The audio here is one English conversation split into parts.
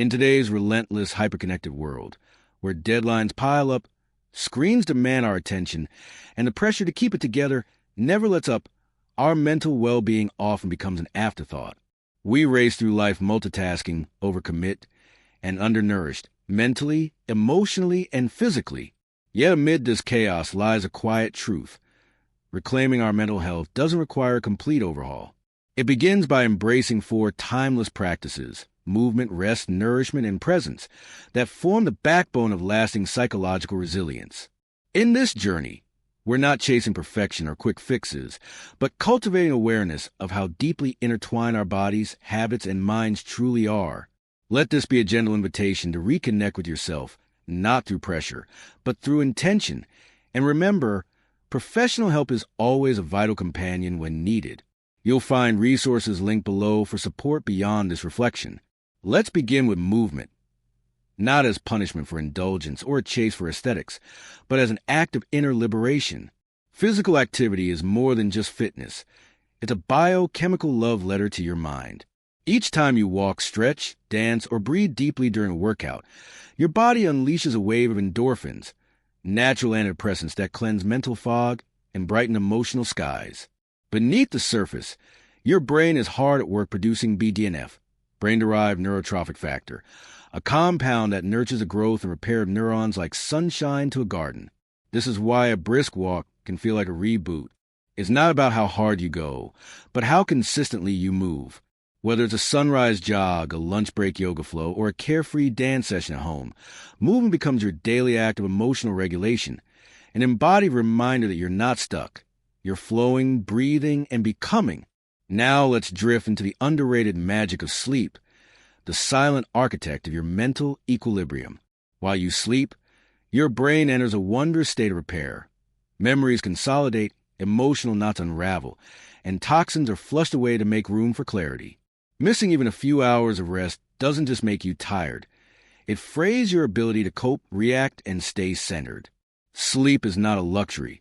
In today's relentless, hyperconnected world, where deadlines pile up, screens demand our attention, and the pressure to keep it together never lets up, our mental well-being often becomes an afterthought. We race through life multitasking, overcommit, and undernourished, mentally, emotionally, and physically. Yet amid this chaos lies a quiet truth. Reclaiming our mental health doesn't require a complete overhaul. It begins by embracing four timeless practices: movement, rest, nourishment, and presence, that form the backbone of lasting psychological resilience. In this journey, we're not chasing perfection or quick fixes, but cultivating awareness of how deeply intertwined our bodies, habits, and minds truly are. Let this be a gentle invitation to reconnect with yourself, not through pressure, but through intention. And remember, professional help is always a vital companion when needed. You'll find resources linked below for support beyond this reflection. Let's begin with movement. Not as punishment for indulgence or a chase for aesthetics, but as an act of inner liberation. Physical activity is more than just fitness. It's a biochemical love letter to your mind. Each time you walk, stretch, dance, or breathe deeply during a workout, your body unleashes a wave of endorphins, natural antidepressants that cleanse mental fog and brighten emotional skies. Beneath the surface, your brain is hard at work producing BDNF, brain-derived neurotrophic factor, a compound that nurtures the growth and repair of neurons like sunshine to a garden. This is why a brisk walk can feel like a reboot. It's not about how hard you go, but how consistently you move. Whether it's a sunrise jog, a lunch break yoga flow, or a carefree dance session at home, movement becomes your daily act of emotional regulation, an embodied reminder that you're not stuck. You're flowing, breathing, and becoming. Now let's drift into the underrated magic of sleep, the silent architect of your mental equilibrium. While you sleep, your brain enters a wondrous state of repair. Memories consolidate, emotional knots unravel, and toxins are flushed away to make room for clarity. Missing even a few hours of rest doesn't just make you tired. It frays your ability to cope, react, and stay centered. Sleep is not a luxury.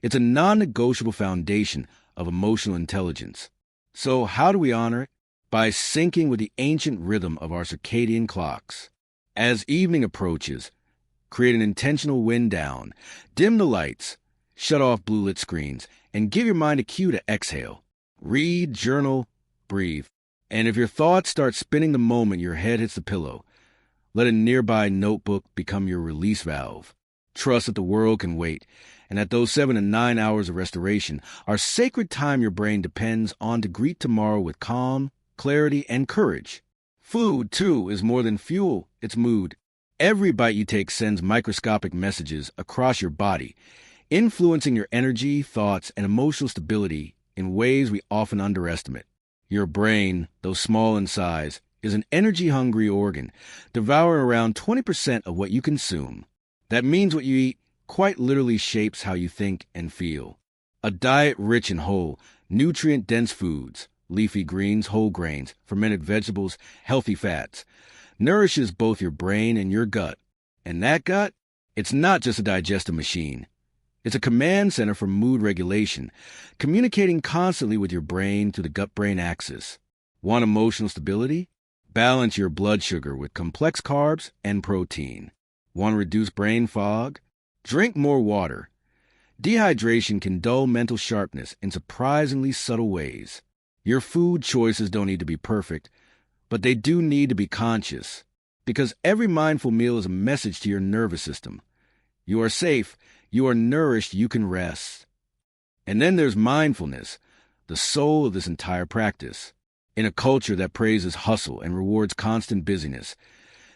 It's a non-negotiable foundation of emotional intelligence. So how do we honor it? By syncing with the ancient rhythm of our circadian clocks. As evening approaches, create an intentional wind down, dim the lights, shut off blue-lit screens, and give your mind a cue to exhale. Read, journal, breathe. And if your thoughts start spinning the moment your head hits the pillow, let a nearby notebook become your release valve. Trust that the world can wait, and that those 7 to 9 hours of restoration are sacred time your brain depends on to greet tomorrow with calm, clarity, and courage. Food, too, is more than fuel, it's mood. Every bite you take sends microscopic messages across your body, influencing your energy, thoughts, and emotional stability in ways we often underestimate. Your brain, though small in size, is an energy-hungry organ, devouring around 20% of what you consume. That means what you eat quite literally shapes how you think and feel. A diet rich in whole, nutrient-dense foods, leafy greens, whole grains, fermented vegetables, healthy fats, nourishes both your brain and your gut. And that gut, it's not just a digestive machine. It's a command center for mood regulation, communicating constantly with your brain through the gut-brain axis. Want emotional stability? Balance your blood sugar with complex carbs and protein. Want to reduce brain fog? Drink more water. Dehydration can dull mental sharpness in surprisingly subtle ways. Your food choices don't need to be perfect, but they do need to be conscious, because every mindful meal is a message to your nervous system. You are safe, you are nourished, you can rest. And then there's mindfulness, the soul of this entire practice. In a culture that praises hustle and rewards constant busyness,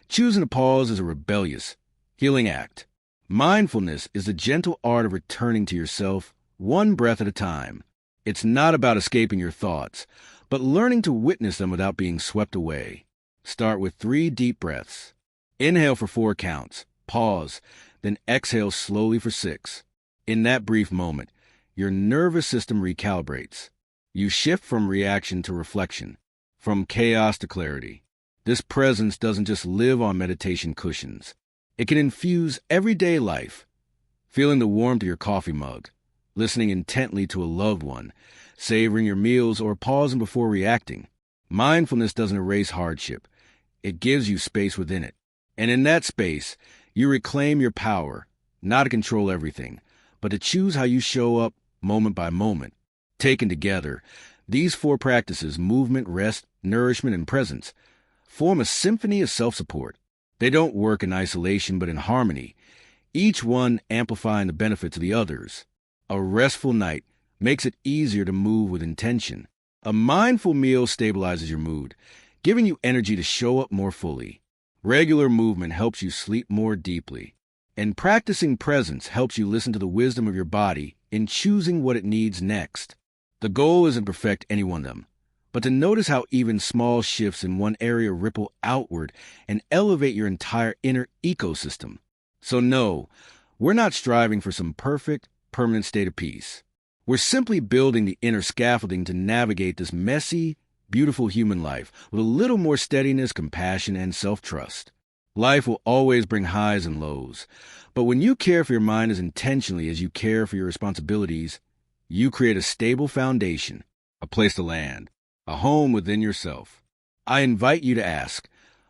choosing to pause is a rebellious, healing act. Mindfulness is the gentle art of returning to yourself, one breath at a time. It's not about escaping your thoughts, but learning to witness them without being swept away. Start with 3 deep breaths. Inhale for 4 counts, pause, then exhale slowly for 6. In that brief moment, your nervous system recalibrates. You shift from reaction to reflection, from chaos to clarity. This presence doesn't just live on meditation cushions. It can infuse everyday life. Feeling the warmth of your coffee mug, listening intently to a loved one, savoring your meals, or pausing before reacting. Mindfulness doesn't erase hardship. it gives you space within it. And in that space, you reclaim your power, not to control everything, but to choose how you show up moment by moment. Taken together, these 4 practices, movement, rest, nourishment, and presence, form a symphony of self-support. They don't work in isolation, but in harmony, each one amplifying the benefits of the others. A restful night makes it easier to move with intention. A mindful meal stabilizes your mood, giving you energy to show up more fully. Regular movement helps you sleep more deeply. And practicing presence helps you listen to the wisdom of your body in choosing what it needs next. The goal isn't to perfect any one of them, but to notice how even small shifts in one area ripple outward and elevate your entire inner ecosystem. So no, we're not striving for some perfect, permanent state of peace. We're simply building the inner scaffolding to navigate this messy, beautiful human life with a little more steadiness, compassion, and self-trust. Life will always bring highs and lows, but when you care for your mind as intentionally as you care for your responsibilities, you create a stable foundation, a place to land, a home within yourself. I invite you to ask,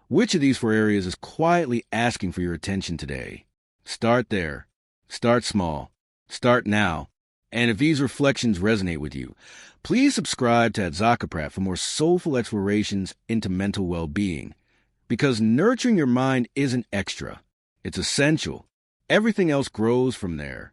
which of these 4 areas is quietly asking for your attention today? Start there. Start small. Start now. And if these reflections resonate with you, please subscribe to Adzakaprat for more soulful explorations into mental well-being. Because nurturing your mind isn't extra. It's essential. Everything else grows from there.